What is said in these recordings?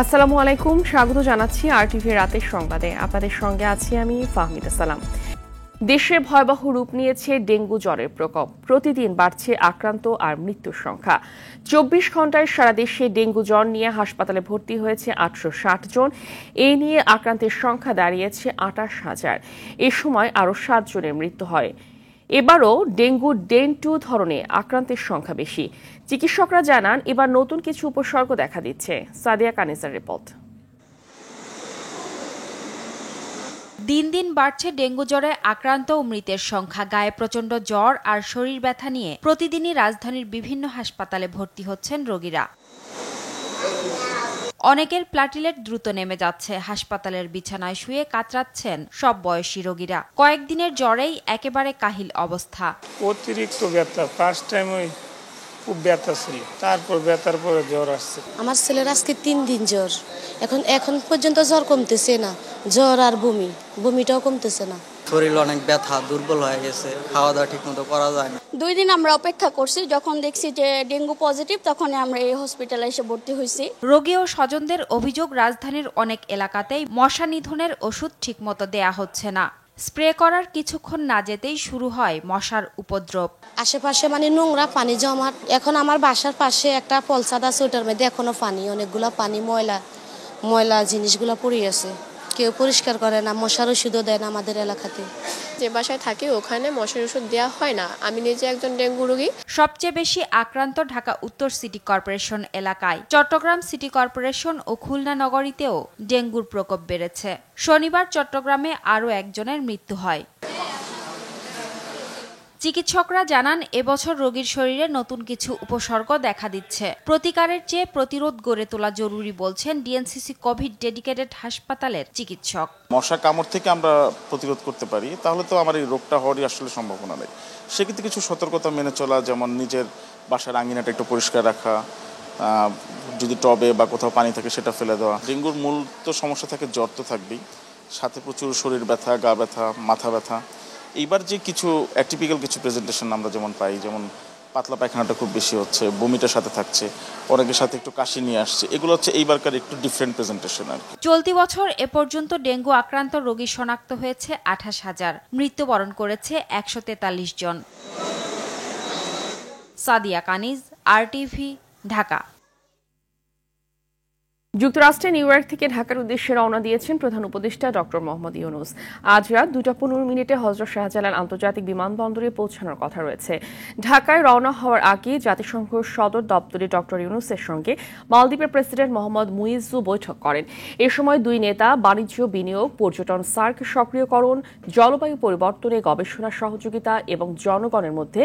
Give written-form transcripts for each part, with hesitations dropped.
আসসালামু আলাইকুম, স্বাগত জানাচ্ছি আরটিভি রাতের সংবাদে। আপনাদের সঙ্গে আছি আমি ফাহমিদা সালাম। দেশে ভয়াবহ রূপ নিয়েছে ডেঙ্গু জ্বরের প্রকোপ। প্রতিদিন বাড়ছে আক্রান্ত আর মৃত্যুর সংখ্যা। 24 ঘন্টায় সারা দেশে ডেঙ্গু জ্বর নিয়ে হাসপাতালে ভর্তি হয়েছে 860 জন। এই নিয়ে আক্রান্তের সংখ্যা দাঁড়িয়েছে 28,000। এ সময় আরও 7 জনের মৃত্যু হয়। এবারও ডেঙ্গু ডেন 2 ধরনের আক্রান্তের সংখ্যা বেশি। চিকিৎসকরা জানান এবার নতুন কিছু উপসর্গ দেখা দিচ্ছে। সাদিয়া কানিসার রিপোর্ট। দিন দিন বাড়ছে ডেঙ্গু জ্বরে আক্রান্ত ও মৃতের সংখ্যা। গায়ে প্রচণ্ড জ্বর আর শরীর ব্যথা নিয়ে প্রতিদিনই রাজধানীর বিভিন্ন হাসপাতালে ভর্তি হচ্ছেন রোগীরা। অনেকের প্লাটিলেট দ্রুত নেমে যাচ্ছে। হাসপাতালের বিছানায় শুয়ে কাতরাচ্ছেন সব বয়সী রোগীরা। কয়েকদিনের জ্বরেই একেবারে কাহিল অবস্থা। অতিরিক্ত ব্যথা, ফার্স্ট টাইম খুব ব্যথা ছিল, তারপর ব্যথার পরে জ্বর আসছে। আমার ছেলের আজকে 3 দিন জ্বর। এখন পর্যন্ত জ্বর কমতেছে না। জ্বর আর বমিটাও কমতেছে না। শরীর অনেক ব্যথা, দুর্বল হয়ে গেছে, খাওয়া দাওয়া ঠিক মতো করা যায় না। 2 দিন আমরা অপেক্ষা করছি, যখন দেখছি যে ডেঙ্গু পজিটিভ তখন আমরা এই হসপিটালে এসে ভর্তি হয়েছি। রোগী ও স্বজনদের অভিযোগ, রাজধানীর অনেক এলাকাতেই মশা নিধনের ওষুধ ঠিকমতো দেয়া হচ্ছে না। স্প্রে করার কিছুক্ষণ না যেতেই শুরু হয় মশার উপদ্রব। আশেপাশে নোংরা পানি জমাট। এখন আমার বাসার পাশে একটা পলসাদ আছে, ওটার মধ্যে এখনো পানি, অনেকগুলো পানি, ময়লা জিনিসগুলো পড়ে আছে। কেউ পরিষ্কার করে না, মশার ওষুধও দেয় না আমাদের এলাকাতে। যে বাসায় থাকি ওখানে মশার ওষুধ দেওয়া হয় না। আমি নিজে একজন ডেঙ্গু রোগী। সবচেয়ে বেশি আক্রান্ত ঢাকা উত্তর সিটি কর্পোরেশন এলাকায়। চট্টগ্রাম সিটি কর্পোরেশন ও খুলনা নগরীতেও ডেঙ্গুর প্রকোপ বেড়েছে। শনিবার চট্টগ্রামে আরও একজনের মৃত্যু হয়। চিকিৎসকরা জানান এবছর রোগীর শরীরে নতুন কিছু উপসর্গ দেখা দিচ্ছে। প্রতিকারের চেয়ে প্রতিরোধ গড়ে তোলা জরুরি বলছেন ডিএনসিসি কোভিড ডেডিকেটেড হাসপাতালের চিকিৎসক। মশা কামড় থেকে আমরা প্রতিরোধ করতে পারি, তাহলে তো আমার এই রোগটা হওয়ারই আসলে সম্ভাবনা নেই। সেক্ষেত্রে কিছু সতর্কতা মেনে চলা, যেমন নিজের বাসার আঙিনাটা একটু পরিষ্কার রাখা, যদি টবে বা কোথাও পানি থাকে সেটা ফেলে দেওয়া। ডেঙ্গুর মূল তো সমস্যা থাকে, জ্বর তো থাকবেই, সাথে প্রচুর শরীর ব্যথা, গা ব্যথা, মাথা ব্যথা। এইবার যে কিছু অ্যাটিপিক্যাল কিছু প্রেজেন্টেশন আমরা যেমন পাই, যেমন পাতলা পায়খানাটা খুব বেশি হচ্ছে, বমিটার সাথে থাকছে, অনেকের সাথে একটু কাশি নিয়ে আসছে, এগুলো হচ্ছে এইবারকার একটু ডিফারেন্ট প্রেজেন্টেশন আর কি। চলতি বছর এ পর্যন্ত ডেঙ্গু আক্রান্ত রোগী শনাক্ত হয়েছে 28,000, মৃত্যুবরণ করেছে 143 জন। সাদিয়া কানিজ, আরটিভি, ঢাকা। যুক্তরাষ্ট্রের নিউ ইয়র্ক থেকে ঢাকার উদ্দেশ্যে রওনা দিয়েছেন প্রধান উপদেষ্টা ডক্টর মোহাম্মদ ইউনূস। আজ রাত 2:15 হযরত শাহজালাল আন্তর্জাতিক বিমানবন্দরে পৌঁছানোর কথা রয়েছে। ঢাকায় রওনা হওয়ার আগে জাতিসংঘ সদর দপ্তরে ডক্টর ইউনূসের সঙ্গে মালদ্বীপের প্রেসিডেন্ট মোহাম্মদ মুইজ্জু বৈঠক করেন। এ সময় দুই নেতা বাণিজ্য, বিনিয়োগ, পর্যটন, সার্ক সক্রিয়করণ, জলবায়ু পরিবর্তনে গবেষণা সহযোগিতা এবং জনগণের মধ্যে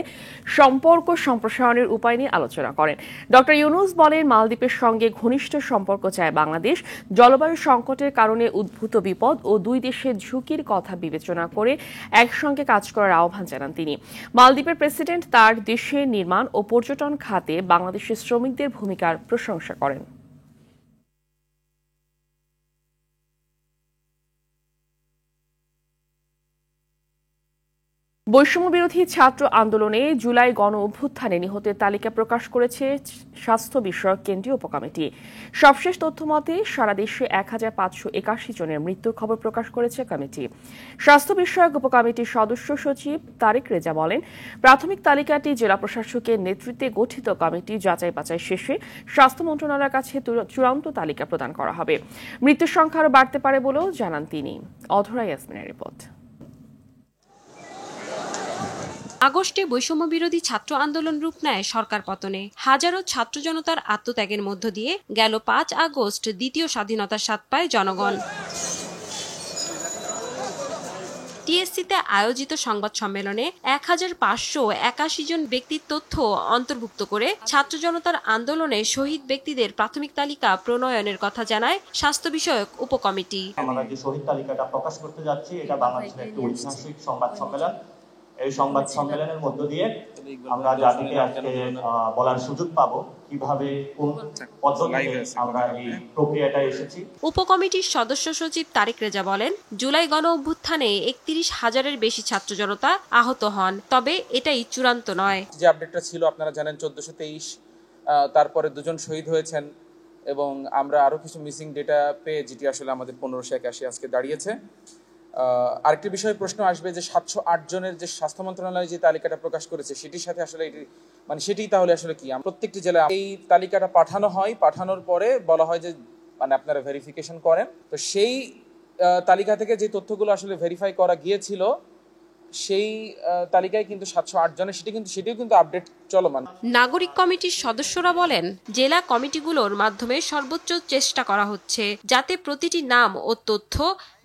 সম্পর্ক সম্প্রসারণের উপায় নিয়ে আলোচনা করেন। ডক্টর ইউনূস বলেন, মালদ্বীপের সঙ্গে ঘনিষ্ঠ সম্পর্ক চায় বাংলাদেশ। জলবায়ু সংকটের কারণে উদ্ভূত বিপদ ও দুই দেশের ঝুঁকির কথা বিবেচনা করে একসঙ্গে কাজ করার আহ্বান জানান তিনি। মালদ্বীপের প্রেসিডেন্ট তার দেশের নির্মাণ ও পর্যটন খাতে বাংলাদেশের শ্রমিকদের ভূমিকার প্রশংসা করেন। বৈষম্য বিরোধী ছাত্র আন্দোলনে জুলাই গণ অভ্যুত্থানে নিহতের তালিকা প্রকাশ করেছে স্বাস্থ্য বিষয়ক কেন্দ্রীয় উপকমিটি। সবশেষ তথ্য মতে সারা দেশে 1581 জনের মৃত্যুর খবর প্রকাশ করেছে কমিটি। স্বাস্থ্য বিষয়ক উপকমিটির সদস্য সচিব তারেক রেজা বলেন, প্রাথমিক তালিকাটি জেলা প্রশাসকের নেতৃত্বে গঠিত কমিটি যাচাই বাছাই শেষে স্বাস্থ্য মন্ত্রণালয়ের কাছে চূড়ান্ত তালিকা প্রদান করা হবে। মৃত্যুর সংখ্যা আরও বাড়তে পারে বলেও জানান তিনি। অধরা ইয়াসমিনের রিপোর্ট। আগস্টে বৈষম্য বিরোধী ছাত্র আন্দোলন রূপ নেয় সরকার পতনে। হাজারো ছাত্র জনতার আত্মত্যাগের মধ্য দিয়ে গেল 5 আগস্ট দ্বিতীয় স্বাধীনতার স্বাদ পায় জনগণ। টিএসসিতে আয়োজিত সংবাদ সম্মেলনে 1581 জন ব্যক্তির তথ্য অন্তর্ভুক্ত করে ছাত্র জনতার আন্দোলনে শহীদ ব্যক্তিদের প্রাথমিক তালিকা প্রণয়নের কথা জানায় স্বাস্থ্য বিষয়ক উপকমিটি। আমরা যে শহীদ তালিকাটা প্রকাশ করতে যাচ্ছি, এটা বাংলাদেশের একটি ঐতিহাসিক সংবাদ সম্মেলন। এই সংবাদ সম্মেলনের মধ্য দিয়ে আমরা জাতিকে আজকে বলার সুযোগ পাবো কিভাবে কোন পদ্ধতিতে আমরা এই প্রক্রিয়াটা এসেছি। উপকমিটির সদস্য সচিব তারেক রেজা বলেন, জুলাই গণ অভ্যুত্থানে 31,000-এর বেশি ছাত্র জনতা আহত হন, তবে এটাই চূড়ান্ত নয়। যে আপডেটটা ছিল আপনারা জানেন 1423, তারপরে 2 জন শহীদ হয়েছেন, এবং আমরা আরও কিছু মিসিং ডেটা পেয়ে যেটি আসলে আমাদের 1581 আজকে দাঁড়িয়েছে। আরেকটি বিষয়ে প্রশ্ন আসবে যে 708 জনের যে স্বাস্থ্য মন্ত্রণালয় যে তালিকাটা প্রকাশ করেছে সেটির সাথে আসলে এটি সেটি তাহলে আসলে কি? প্রত্যেকটি জেলায় এই তালিকাটা পাঠানো হয়, পাঠানোর পরে বলা হয় যে আপনারা ভেরিফিকেশন করেন। তো সেই তালিকা থেকে যে তথ্যগুলো আসলে ভেরিফাই করা গিয়েছিল সেই তালিকায় কিন্তু 708 জনের সেটিও কিন্তু আপডেট চলমান। নাগরিক কমিটির সদস্যরা বলেন, জেলা কমিটিগুলোর মাধ্যমে সর্বোচ্চ চেষ্টা করা হচ্ছে যাতে প্রতিটি নাম ও তথ্য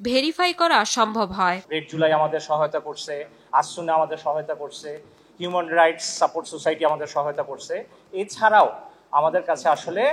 ভেরিফাই করা সম্ভব হয়। রেড জুলাই আমাদের সহায়তা করছে, আসুনে আমাদের সহায়তা করছে, হিউম্যান রাইটস সাপোর্ট সোসাইটি আমাদের সহায়তা করছে। এছাড়াও আমাদের কাছে আসলে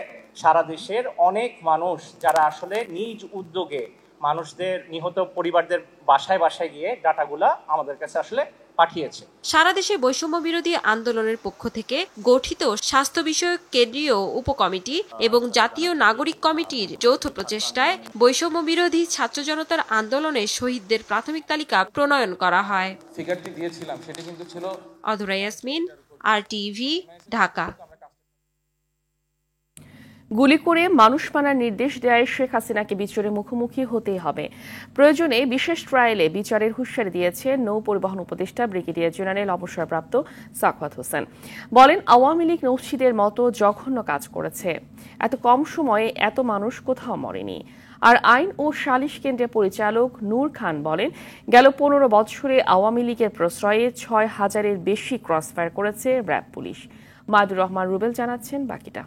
সারা দেশের অনেক মানুষ যারা আসলে নিজ উদ্যোগে মানুষদের নিহত পরিবারদের বাসায় বাসায় গিয়ে ডাটাগুলা আমাদের কাছে আসলে পাঠিয়েছে। সারা দেশে বৈষম্য বিরোধী আন্দোলনের পক্ষ থেকে গঠিত স্বাস্থ্য বিষয়ক কেন্দ্রীয় উপকমিটি এবং জাতীয় নাগরিক কমিটির যৌথ প্রচেষ্টায় বৈষম্য বিরোধী ছাত্র জনতার আন্দোলনে শহীদদের প্রাথমিক তালিকা প্রণয়ন করা হয়। ফিগারটি দিয়েছিলাম সেটি কিন্তু ছিল অধরা ইয়াসমিন, RTV, ঢাকা। গুলি করে মানুষ মারার নির্দেশ দেয় শেখ হাসিনাকে বিচারের মুখোমুখি হতেই হবে। প্রয়োজনে বিশেষ ট্রায়ালে বিচারের হুঁশিয়ারি দিয়েছে নৌ পরিবহন উপদেষ্টা ব্রিগেডিয়ার জেনারেল অবসরপ্রাপ্ত সাখাওয়াত হোসেন। বলেন, আওয়ামী লীগ নৌশিদের মতো জঘন্য কাজ করেছে। এত কম সময়ে এত মানুষ কোথাও মরেনি। আর আইন ও সালিশ কেন্দ্রের পরিচালক নূর খান বলেন, গেল 15 বছরে আওয়ামী লীগের প্রশ্রয়ে 6000-এর বেশি ক্রসফায়ার করেছে র্যাব পুলিশ। মাদুর রহমান রুবেল জানাচ্ছেন বাকিটা।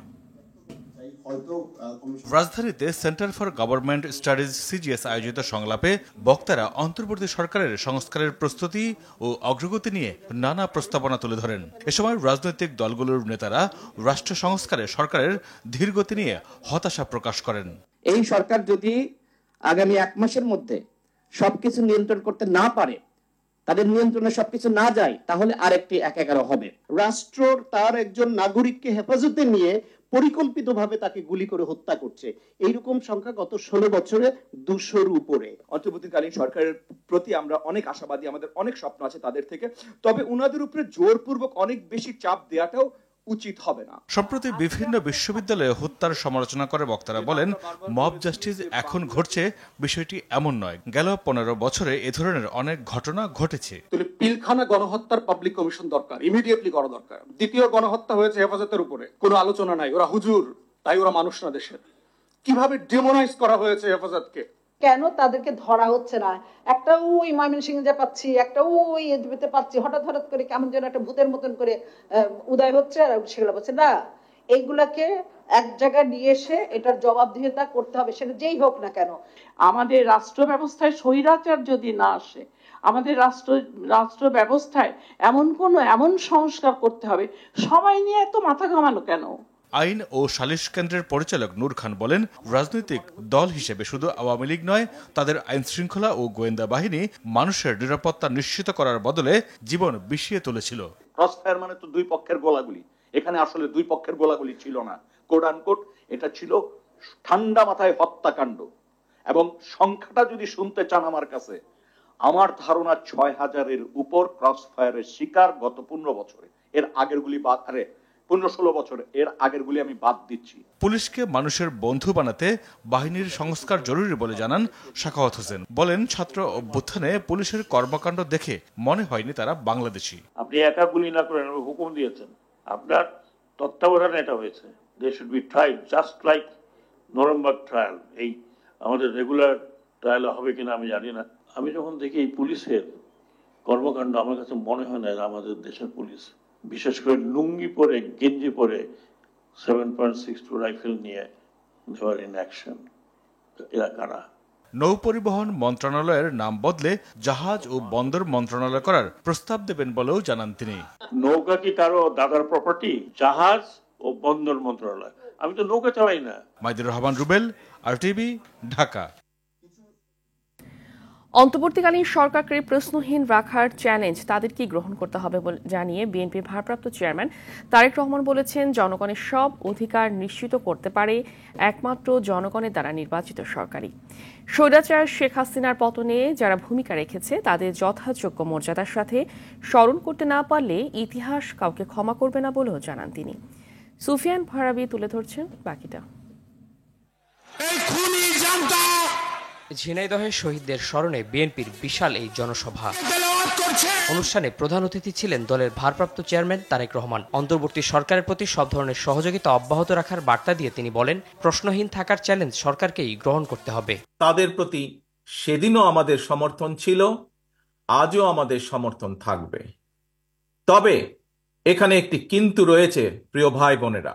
রাজধানীতে centre for government studies CGS আয়োজিত সংলাপে বক্তারা অন্তর্বর্তী সরকারের সংস্কারের প্রস্তুতি ও অগ্রগতি নিয়ে নানা প্রস্তাবনা তুলে ধরেন। এ সময় রাজনৈতিক দলগুলোর নেতারা রাষ্ট্র সংস্কারে সরকারের ধীরগতি নিয়ে হতাশা প্রকাশ করেন। এই সরকার যদি আগামী 1 মাসের মধ্যে সবকিছু নিয়ন্ত্রণ করতে না পারে, তাদের নিয়ন্ত্রণে সবকিছু না যায়, তাহলে আরেকটি 1-11 হবে। রাষ্ট্র তার একজন নাগরিককে হেফাজতে নিয়ে পরিকল্পিতভাবে তাকে গুলি করে হত্যা করছে। এইরকম সংখ্যা গত 16 বছরে 200-র উপরে। অন্তর্বর্তীকালীন সরকারের প্রতি আমরা অনেক আশাবাদী, আমাদের অনেক স্বপ্ন আছে তাদের থেকে। তবে উনাদের উপরে জোরপূর্বক অনেক বেশি চাপ দেওয়াটাও উচিত হবে না। সম্প্রতি বিভিন্ন বিশ্ববিদ্যালয়ে হত্যার সমালোচনা করে বক্তারা বলেন, মব জাস্টিস এখন ঘটছে বিষয়টি এমন নয়। গেল 15 বছরে এ ধরনের অনেক ঘটনা ঘটেছে। পিলখানা গণহত্যার পাবলিক কমিশন দরকার, ইমিডিয়েটলি করা দরকার। দ্বিতীয় গণহত্যা হয়েছে হেফাজতের উপরে, কোনো আলোচনা নাই। ওরা হুজুর, তাই ওরা মানুষ না দেশের। কিভাবে ডেমোনাইজ করা হয়েছে হেফাজতকে, কেন তাদেরকে ধরা হচ্ছে না? একটা ওই ময়মনসিংহে পাচ্ছি, একটা ওই এদিকে পাচ্ছি, হঠাৎ করে কেমন যেন একটা ভূতের মতন করে উদয় হচ্ছে, আর সেগুলো বলছে না। এইগুলাকে এক জায়গায় নিয়ে এসে এটার জবাবদিহিতা করতে হবে, সেটা যেই হোক না কেন। আমাদের রাষ্ট্র ব্যবস্থায় স্বৈরাচার যদি না আসে, আমাদের রাষ্ট্র ব্যবস্থায় এমন সংস্কার করতে হবে। সবাই নিয়ে এত মাথা ঘামানো কেন? আইন ও সালিশ কেন্দ্রের পরিচালক নূর খান বলেন, রাজনৈতিক দল হিসেবে শুধু আওয়ামী লীগ নয়, তাদের আইন শৃঙ্খলা ও গোয়েন্দা বাহিনী মানুষের নিরাপত্তা নিশ্চিত করার বদলে জীবন বিষিয়ে তুলেছিল। ক্রসফায়ার মানে তো দুই পক্ষের গোলাগুলি। এখানে আসলে দুই পক্ষের গোলাগুলি ছিল না, কোট আনকোট এটা ছিল ঠান্ডা মাথায় হত্যাকাণ্ড। এবং সংখ্যাটা যদি শুনতে চান আমার কাছে, আমার ধারণা 6000-এর উপর ক্রসফায়ারের শিকার গত 15 বছরে। এর আগের গুলি বাদ, 15-16 বছর এর আগের গুলি আমি বাদ দিচ্ছি। পুলিশকে মানুষের বন্ধু বানাতে বাহিনীর সংস্কার জরুরি বলে জানান সাখাওয়াত হোসেন। বলেন, ছাত্র অভ্যুত্থানে পুলিশের কর্মকাণ্ড দেখে মনে হয়নি তারা বাংলাদেশি। আপনি একা গুলি না করেন, হুকুম দিয়েছেন, আপনার তত্ত্বাবধানে এটা হয়েছে। They should be tried just like Nuremberg trial. এই আমাদের রেগুলার ট্রায়াল হবে কিনা আমি জানি না। আমি যখন দেখি এই পুলিশের কর্মকাণ্ড, আমার কাছে মনে হয় না আমাদের দেশের পুলিশ, বিশেষ করে লুঙ্গি পরে, গেঞ্জি পরে 7.62 রাইফেল নিয়ে দেওয়ার ইন অ্যাকশন। এরা কারা? নৌ পরিবহন মন্ত্রণালয়ের নাম বদলে জাহাজ ও বন্দর মন্ত্রণালয় করার প্রস্তাব দেবেন বলেও জানান তিনি। নৌকা কি কারো দাদার প্রপার্টি? জাহাজ ও বন্দর মন্ত্রণালয়। আমি তো নৌকা চালাই না। মাদুর রহমান রুবেল, RTV, ঢাকা। অন্তর্বর্তীকালীন সরকারকে প্রশ্নহীন রাখার চ্যালেঞ্জ তাদেরকেই গ্রহণ করতে হবে বলে জানিয়ে বিএনপির ভারপ্রাপ্ত চেয়ারম্যান তারেক রহমান বলেছেন, জনগণের সব অধিকার নিশ্চিত করতে পারে একমাত্র জনগণের দ্বারা নির্বাচিত সরকারই। স্বৈরাচার শেখ হাসিনার পতনে যারা ভূমিকা রেখেছে তাদের যথাযোগ্য মর্যাদার সাথে স্মরণ করতে না পারলে ইতিহাস কাউকে ক্ষমা করবে না বলেও জানান তিনি। সুফিয়ান ফারাবি তুলে ধরছেন বাকিটা। ঝিনাইদহে শহীদদের স্মরণে বিএনপির বিশাল এই জনসভা। অনুষ্ঠানে প্রধান অতিথি ছিলেন দলের ভারপ্রাপ্ত চেয়ারম্যান তারেক রহমান। অন্তর্বর্তী সরকারের প্রতি সব ধরনের সহযোগিতা অব্যাহত রাখার বার্তা দিয়ে তিনি বলেন, প্রশ্নহীন থাকার চ্যালেঞ্জ সরকারকেই গ্রহণ করতে হবে। তাদের প্রতি সেদিনও আমাদের সমর্থন ছিল, আজও আমাদের সমর্থন থাকবে। তবে এখানে একটি কিন্তু রয়েছে প্রিয় ভাই বোনেরা,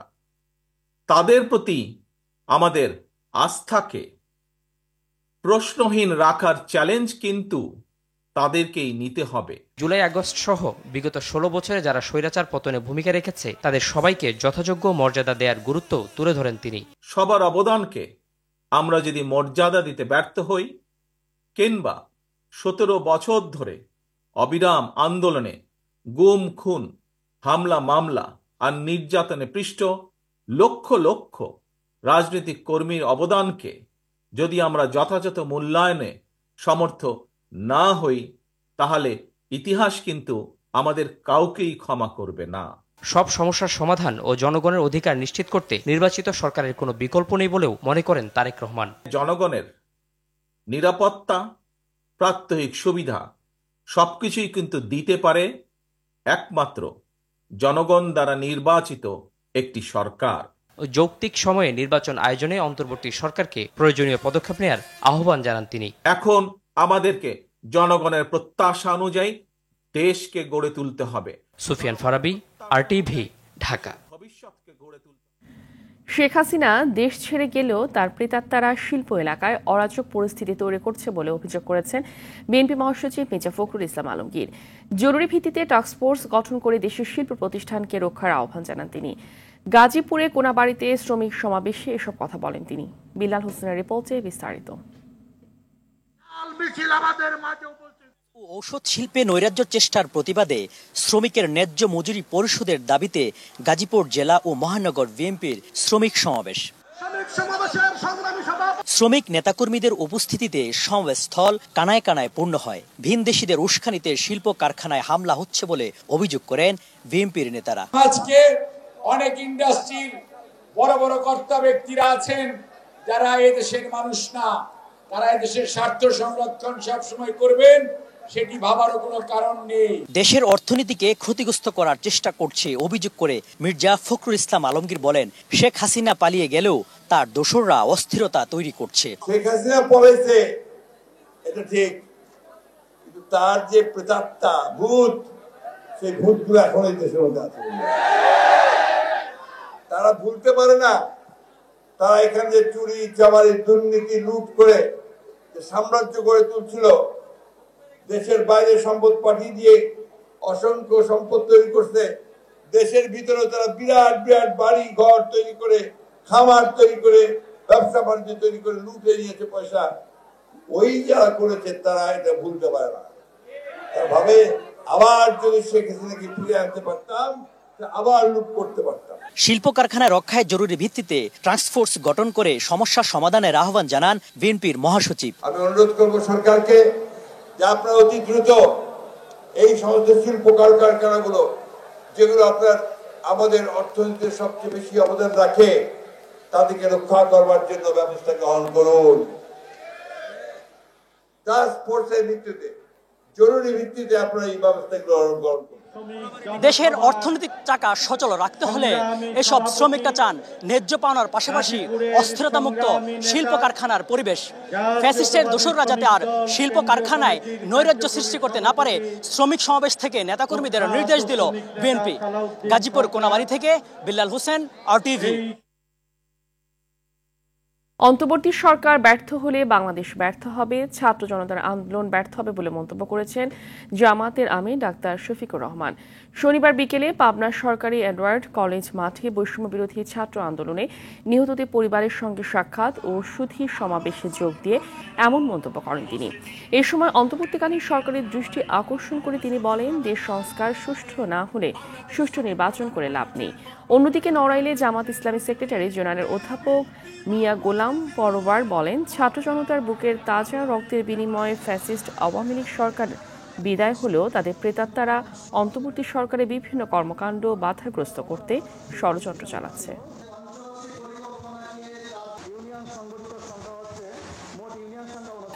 তাদের প্রতি আমাদের আস্থাকে প্রশ্নহীন রাখার চ্যালেঞ্জ কিন্তু তাদেরকেই নিতে হবে। জুলাই আগস্ট সহ বিগত 16 বছরে যারা স্বৈরাচার পতনে ভূমিকা রেখেছে তাদের সবাইকে যথাযোগ্য মর্যাদা দেওয়ার গুরুত্ব তুলে ধরেন তিনি। সবার অবদানকে আমরা যদি মর্যাদা দিতে ব্যর্থ হই, কিংবা 17 বছর ধরে অবিরাম আন্দোলনে গুম খুন হামলা মামলা আর নির্যাতনে পৃষ্ঠ লক্ষ লক্ষ রাজনৈতিক কর্মীর অবদানকে যদি আমরা যথাযথ মূল্যায়নে সমর্থ না হই, তাহলে ইতিহাস কিন্তু আমাদের কাউকেই ক্ষমা করবে না। সব সমস্যার সমাধান ও জনগণের অধিকার নিশ্চিত করতে নির্বাচিত সরকারের কোনো বিকল্প নেই বলেও মনে করেন তারেক রহমান। জনগণের নিরাপত্তা, প্রাত্যহিক সুবিধা সবকিছুই কিন্তু দিতে পারে একমাত্র জনগণ দ্বারা নির্বাচিত একটি সরকার। যৌক্তিক সময়ে নির্বাচন আয়োজনে অন্তর্বর্তী সরকারকে প্রয়োজনীয় পদক্ষেপ নেওয়ার আহ্বান জানান তিনি। এখন আমাদেরকে জনগণের প্রত্যাশা অনুযায়ী দেশকে গড়ে তুলতে হবে। সুফিয়ান ফারাবি, আরটিভি, ঢাকা। শেখ হাসিনা দেশ ছেড়ে গেলেও তার প্রেতাত্মারা শিল্প এলাকায় অরাজক পরিস্থিতি তৈরি করছে বলে অভিযোগ করেছেন বিএনপি মহাসচিব মির্জা ফখরুল ইসলাম আলমগীর। জরুরি ভিত্তিতে টাস্কফোর্স গঠন করে দেশের শিল্প প্রতিষ্ঠানকে রক্ষার আহ্বান জানান তিনি। গাজীপুরে কোনাবাড়িতে শ্রমিক সমাবেশে এসব কথা বলেন তিনি। বিলাল হোসেনের রিপোর্টে বিস্তারিত। ঔষধ শিল্পে নৈরাজ্য চেষ্টার প্রতিবাদে শ্রমিকের ন্যায্য মজুরি পরিশোধের দাবিতে গাজীপুর জেলা ও মহানগর বিএনপির শ্রমিক সমাবেশ। শ্রমিক নেতাকর্মীদের উপস্থিতিতে সমাবেশস্থল কানায় কানায় পূর্ণ হয়। ভিনদেশীদের উস্কানিতে শিল্প কারখানায় হামলা হচ্ছে বলে অভিযোগ করেন বিএনপির নেতারা। আজকে অনেক ইন্ডাস্ট্রির বড় বড় কর্তা ব্যক্তিরা আছেন যারা এদেশের মানুষ না, তারা এদেশের স্বার্থ সংরক্ষণ সবসময় করবেন, সেটি ভাবারও কোনো কারণ নেই। দেশের অর্থনীতিকে ক্ষতিগ্রস্ত করার চেষ্টা করছে অভিযোগ করে মির্জা ফখরুল ইসলাম আলমগীর বলেন, শেখ হাসিনা পালিয়ে গেলেও তার দোসররা অস্থিরতা তৈরি করছে। শেখ হাসিনা পলাইছে, এটা ঠিক, কিন্তু তার যে প্রেতাত্মা ভূত, সেই ভূতগুলো এখন এই দেশের মধ্যে আছে। তারা ভুলতে পারে না, তারা এখানে যে চুরি চামারি দুর্নীতি লুট করে যে সাম্রাজ্য গড়ে তুলছিল, দেশের বাইরে সম্পদ পাঠিয়ে দিয়ে অসংখ্য সম্পদ তৈরি করছে, দেশের ভিতরে তারা বিরাট বিরাট বাড়ি ঘর তৈরি করে, খামার তৈরি করে, ব্যবসা বাণিজ্য তৈরি করে লুটে নিয়েছে পয়সা। ওই যারা করেছে তারা এটা ভুলতে পারে না। তারা ভাবে আবার যদি শেখ হাসিনাকে ফিরে আনতে পারতাম, আবার লুট করতে পারতাম। শিল্প কারখানা রক্ষায় জরুরি ভিত্তিতে টাস্কফোর্স গঠন করে সমস্যা সমাধানের আহ্বান জানান বিএনপির মহাসচিব। আমি অনুরোধ করব সরকারকে যে আপনারা অতি দ্রুত এই সমস্ত শিল্প কারখানাগুলো যেগুলো আপনার আমাদের অর্থনীতিতে সবচেয়ে বেশি অবদান রাখে, তাদেরকে রক্ষা করবার জন্য ব্যবস্থা গ্রহণ করুন। টাস্কফোর্সের ভিত্তিতে, জরুরি ভিত্তিতে আপনারা এই ব্যবস্থা গ্রহণ করুন। দেশের অর্থনৈতিক চাকা সচল রাখতে হলে এসব শ্রমিকরা চান ন্যায্য পাওনার পাশাপাশি অস্থিরতামুক্ত শিল্প কারখানার পরিবেশ। ফ্যাসিস্টের দোসররা যাতে আর শিল্প কারখানায় নৈরাজ্য সৃষ্টি করতে না পারে, শ্রমিক সমাবেশ থেকে নেতাকর্মীদের নির্দেশ দিল বিএনপি। গাজীপুর কোনাবাড়ি থেকে বিলাল হোসেন, আরটিভি। অন্তর্বর্তী সরকার ব্যর্থ হলে বাংলাদেশ ব্যর্থ হবে, ছাত্র জনতার আন্দোলন ব্যর্থ হবে বলে মন্তব্য করেছেন জামাতের আমির ডাক্তার শফিকুর রহমান। শনিবার বিকেলে পাবনা সরকারি এডওয়ার্ড কলেজ মাঠে বৈষম্য বিরোধী ছাত্র আন্দোলনে নিহতদের পরিবারের সঙ্গে সাক্ষাৎ ও সুধী সমাবেশে যোগ দিয়ে এমন মন্তব্য করেন তিনি। এ সময় অন্তর্বর্তীকালীন সরকারের দৃষ্টি আকর্ষণ করে তিনি বলেন, দেশ সংস্কার সুষ্ঠু না হলে সুষ্ঠু নির্বাচন করে লাভ নেই। অন্যদিকে নড়াইলে জামাত ইসলামী সেক্রেটারি জেনারেল অধ্যাপক মিয়া গোলাম পরোয়ার বলেন, ছাত্র জনতার বুকের তাজা রক্তের বিনিময়ে ফ্যাসিস্ট আওয়ামী লীগ সরকার বিদায় হলেও তাদের প্রেতাত্মারা অন্তর্বর্তী সরকারের বিভিন্ন কর্মকাণ্ড বাধাগ্রস্ত করতে ষড়যন্ত্র চালাচ্ছে।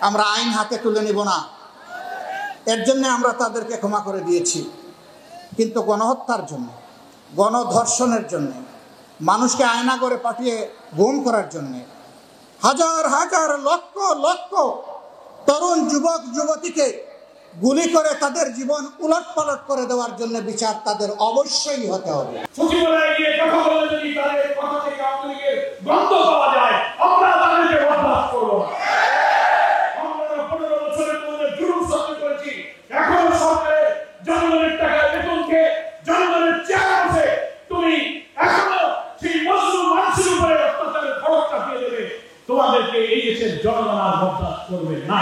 আমরা আইন হাতে তুলে নিব না, এর জন্য আমরা তাদেরকে ক্ষমা করে দিয়েছি। কিন্তু গণহত্যার জন্য, গণধর্ষণের জন্য, মানুষকে আয়না করে পাঠিয়ে গুম করার জন্য, হাজার হাজার লক্ষ লক্ষ তরুণ যুবক যুবতীকে গুলি করে তাদের জীবন উলটপালট করে দেওয়ার জন্য বিচার তাদের অবশ্যই হতে হবে। সচিবালয়ে গিয়ে কথা বলে যদি তাদের কথা থেকে আওয়ামী লীগের গন্ধ পাওয়া যায়, আমরা তাদেরকে বরদাস্ত করব না। আমরা 15 বছরের মধ্যে জুলুম সহ্য করেছি, এখন সরকারের জনগণের টাকায় বেতন খেয়ে জনগণের চেয়ার আছে, তুমি এখনো সেই মজলুম মানুষের উপরে অত্যাচারের খরচ চাপিয়ে দেবে, তোমাদেরকে এই দেশের জনগণ আর বরদাস্ত করবে না।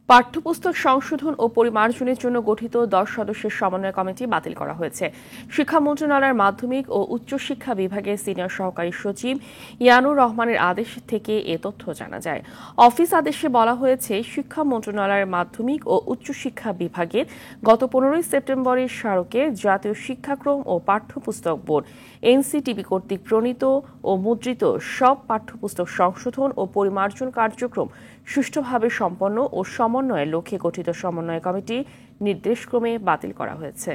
পাঠ্যপুস্তক সংশোধন ও পরিমার্জনের জন্য গঠিত 10 সদস্যের সমন্বয় কমিটি বাতিল করা হয়েছে। শিক্ষা মন্ত্রণালয়ের মাধ্যমিক ও উচ্চশিক্ষা বিভাগের সিনিয়র সহকারী সচিব ইয়ানুর রহমানের আদেশ থেকে এ তথ্য জানা যায়। অফিস আদেশে বলা হয়েছে, শিক্ষা মন্ত্রণালয়ের মাধ্যমিক ও উচ্চশিক্ষা বিভাগের গত 15 সেপ্টেম্বরের স্মারকে জাতীয় শিক্ষাক্রম ও পাঠ্যপুস্তক বোর্ড এনসিটিবি কর্তৃক প্রণীত ও মুদ্রিত সব পাঠ্যপুস্তক সংশোধন ও পরিমার্জন কার্যক্রম সুষ্ঠুভাবে সম্পন্ন ও সমন্বয়ের লক্ষ্যে গঠিত সমন্বয় কমিটি নির্দেশক্রমে বাতিল করা হয়েছে।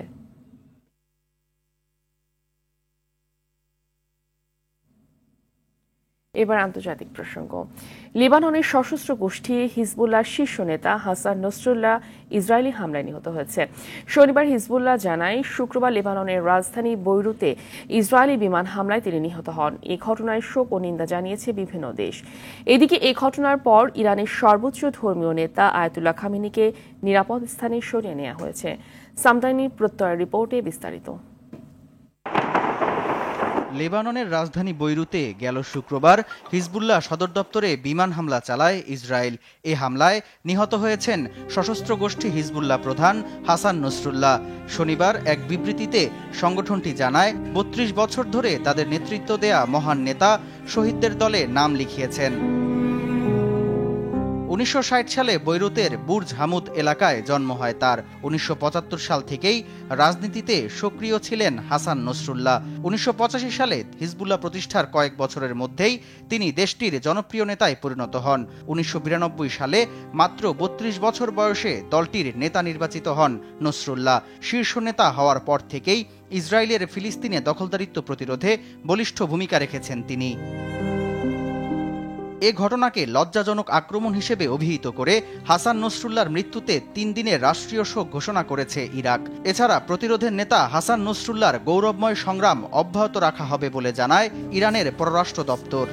এবার আন্তর্জাতিক প্রসঙ্গ। লেবাননের সশস্ত্র গোষ্ঠী হিজবুল্লাহর শীর্ষ নেতা হাসান নসরুল্লাহ ইসরায়েলি হামলায় নিহত হয়েছে। শনিবার হিজবুল্লাহ জানায়, শুক্রবার লেবাননের রাজধানী বৈরুতে ইসরায়েলি বিমান হামলায় তিনি নিহত হন। এই ঘটনায় শোক ও নিন্দা জানিয়েছে বিভিন্ন দেশ। এদিকে এই ঘটনার পর ইরানের সর্বোচ্চ ধর্মীয় নেতা আয়াতুল্লাহ খামেনিকে নিরাপদ স্থানে সরিয়ে নেওয়া হয়েছে। সামদানি প্রত্যয়ের রিপোর্টে বিস্তারিত। লেবাননের রাজধানী বৈরুতে গেল শুক্রবার হিজবুল্লাহ সদর দপ্তরে বিমান হামলা চালায় ইসরায়েল। এ হামলায় নিহত হয়েছেন সশস্ত্র গোষ্ঠী হিজবুল্লাহ প্রধান হাসান নসরুল্লাহ। শনিবার এক বিবৃতিতে সংগঠনটি জানায়, 32 বছর ধরে তাদের নেতৃত্ব দেয়া মহান নেতা শহীদদের দলে নাম লিখিয়েছেন। 1960 সালে বৈরুতের বুর্জ হামুদ এলাকায় জন্ম হয় তার। 1975 সাল থেকেই রাজনীতিতে সক্রিয় ছিলেন হাসান নসরুল্লাহ। 1985 সালে হিজবুল্লাহ প্রতিষ্ঠার কয়েক বছরের মধ্যেই তিনি দেশটির জনপ্রিয় নেতায় পরিণত হন। 1992 সালে মাত্র 32 বছর বয়সে দলটির নেতা নির্বাচিত হন নসরুল্লাহ। শীর্ষ নেতা হওয়ার পর থেকেই ইসরায়েলের ফিলিস্তিনে দখলদারিত্ব প্রতিরোধে বলিষ্ঠ ভূমিকা রেখেছেন তিনি। এ ঘটনাকে লজ্জাজনক আক্রমণ হিসেবে অভিহিত করে হাসান নসরুল্লাহর মৃত্যুতে 3 দিনের রাষ্ট্রীয় শোক ঘোষণা করেছে ইরাক। এছাড়া প্রতিরোধের নেতা হাসান নসরুল্লাহর গৌরবময় সংগ্রাম অব্যাহত রাখা হবে বলে জানায় ইরানের পররাষ্ট্র দপ্তর।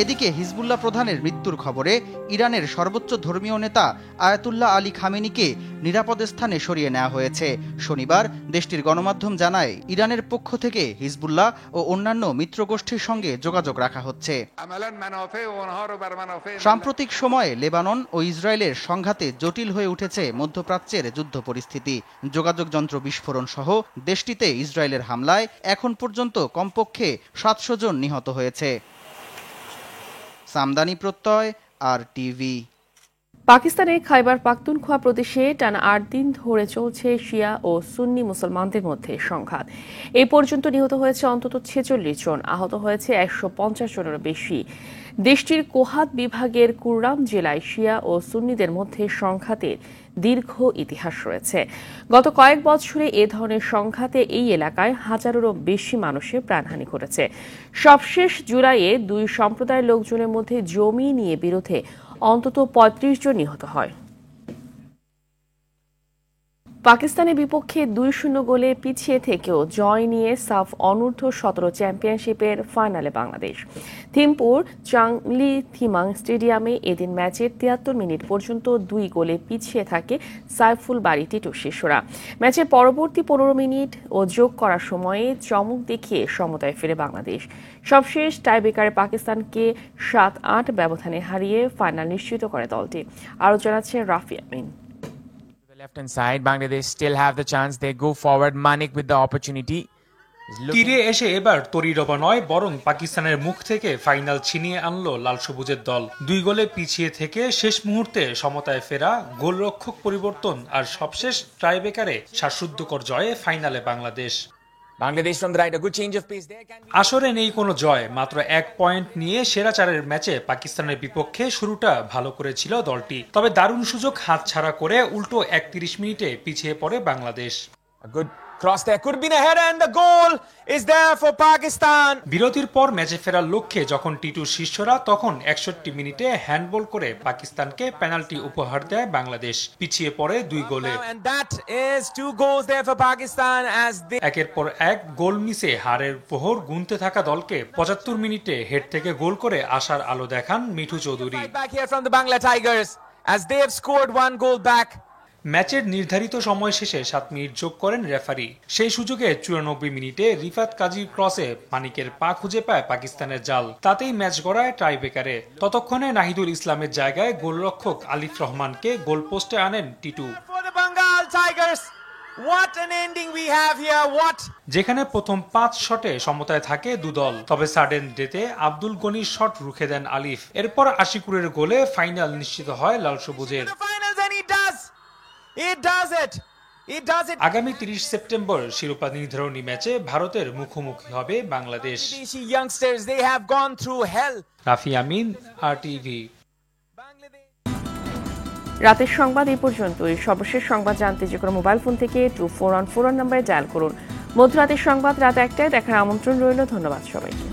এদিকে হিজবুল্লাহ প্রধানের মৃত্যুর খবরে ইরানের সর্বোচ্চ ধর্মীয় নেতা আয়াতুল্লাহ আলী খামেনিকে নিরাপদ স্থানে সরিয়ে নেওয়া হয়েছে। শনিবার দেশটির গণমাধ্যম জানায়, ইরানের পক্ষ থেকে হিজবুল্লাহ ও অন্যান্য মিত্রগোষ্ঠীর সঙ্গে যোগাযোগ রাখা হচ্ছে। সাম্প্রতিক সময়ে লেবানন ও ইসরায়েলের সংঘাতে জটিল হয়ে উঠেছে মধ্যপ্রাচ্যের যুদ্ধ পরিস্থিতি। যোগাযোগ যন্ত্র বিস্ফোরণ সহ দেশটিতে ইসরায়েলের হামলায় এখন পর্যন্ত কমপক্ষে 700 জন নিহত হয়েছে। সামদানি প্রত্যয়, আর টিভি। পাকিস্তানের খাইবার পাখতুনখোয়া প্রদেশে টানা 8 দিন ধরে চলছে শিয়া ও সুন্নি মুসলমানদের মধ্যে সংঘাত। এই পর্যন্ত নিহত হয়েছে অন্তত 46 জন, আহত হয়েছে 150 জনেরও বেশি। দেশটির কোহাত বিভাগের কুররাম জেলায় শিয়া ও সুন্নিদের মধ্যে সংঘাতের দীর্ঘ ইতিহাস রয়েছে। গত কয়েক বছরে এ ধরনের সংঘাতে এই এলাকায় হাজারেরও বেশি মানুষের প্রাণহানি ঘটেছে। সবশেষ জুলাইয়ে 2 সম্প্রদায়ের লোকজনের মধ্যে জমি নিয়ে বিরোধে অন্তত 35 জন নিহত হয়। পাকিস্তানের বিপক্ষে 2-0 গোলে পিছিয়ে থেকেও জয় নিয়ে সাফ অনূর্ধ্ব-17 চ্যাম্পিয়নশিপের ফাইনালে বাংলাদেশ। থিমপুর চাংলি থিমাং স্টেডিয়ামে এদিন ম্যাচের 73 মিনিট পর্যন্ত 2 গোলে পিছিয়ে থাকে সাইফুল বাড়ি টিটুর শিশুরা। ম্যাচের পরবর্তী 15 মিনিট ও যোগ করার সময়ে চমক দেখিয়ে সমতায় ফিরে বাংলাদেশ। সবশেষ টাইব্রেকারে পাকিস্তানকে 7-8 ব্যবধানে হারিয়ে ফাইনাল নিশ্চিত করে দলটি। আরও জানাচ্ছে রাফি আমিন। Left hand side, Bangladesh still have the chance. They go forward. Manik with the opportunity. তীরে এসে এবার তরিরবা নয়, বরং পাকিস্তানের মুখ থেকে ফাইনাল ছিনিয়ে আনলো লাল সবুজের দল। 2 গোলে পিছিয়ে থেকে শেষ মুহূর্তে সমতায় ফেরা, গোলরক্ষক পরিবর্তন আর সবশেষ টাইব্রেকারে শ্বাসরুদ্ধকর জয়ে ফাইনালে Bangladesh. Bangladesh from the right, a good change of pace there. আসরে নেই কোনো জয়, মাত্র 1 পয়েন্ট নিয়ে সেরা চারের ম্যাচে পাকিস্তানের বিপক্ষে শুরুটা ভালো করেছিল দলটি, তবে দারুণ সুযোগ হাতছাড়া করে উল্টো 31 মিনিটে পিছিয়ে পড়ে Bangladesh. A good cross there, could have been a header and the goal is there for Pakistan. বিরতির পর ম্যাচে ফেরার লক্ষ্যে যখন টিটুর শিষ্যরা, তখন 61 মিনিটে হ্যান্ডবল করে পাকিস্তানকে পেনাল্টি উপহার দেয় বাংলাদেশ, পিছিয়ে পড়ে 2 গোলে। And that is 2 goals there for Pakistan as they একের পর এক গোল মিসে হারের প্রহর গুনতে থাকা দলকে 75 মিনিটে হেড থেকে গোল করে আশার আলো দেখান Mithu Chowdhury. back here from the Bangla Tigers as they have scored 1 goal back. ম্যাচের নির্ধারিত সময় শেষে 7 মিনিট যোগ করেন রেফারি। সেই সুযোগে 94 মিনিটে রিফাত কাজীর ক্রসে মানিকের পা খুঁজে পায় পাকিস্তানের জাল, তাতেই ম্যাচ গড়ায় টাইব্রেকারে। ততক্ষণে নাহিদুল ইসলামের জায়গায় গোলরক্ষক আলিফ রহমানকে গোলপোস্টে আনেন Titu. For the Bengal Tigers, what an ending we have here, what যেখানে প্রথম 5 শটে সমতায় থাকে দুদল, তবে সাডেন ডেতে আব্দুল গনির শট রুখে দেন আলিফ। এরপর আশিকুরের গোলে ফাইনাল নিশ্চিত হয় লাল সবুজের। আগামী 30 সেপ্টেম্বর শিরোপা নির্ধারণী ম্যাচে ভারতের মুখোমুখি হবে বাংলাদেশ। রাফি আমিন, RTV। রাতের সংবাদ এই পর্যন্তই। সর্বশেষ সংবাদ জানতে যে কোনো মোবাইল ফোন থেকে 2414 নম্বরে ডায়াল করুন। মধ্যরাতের সংবাদ রাত 1টায় দেখার আমন্ত্রণ রইল। ধন্যবাদ সবাইকে।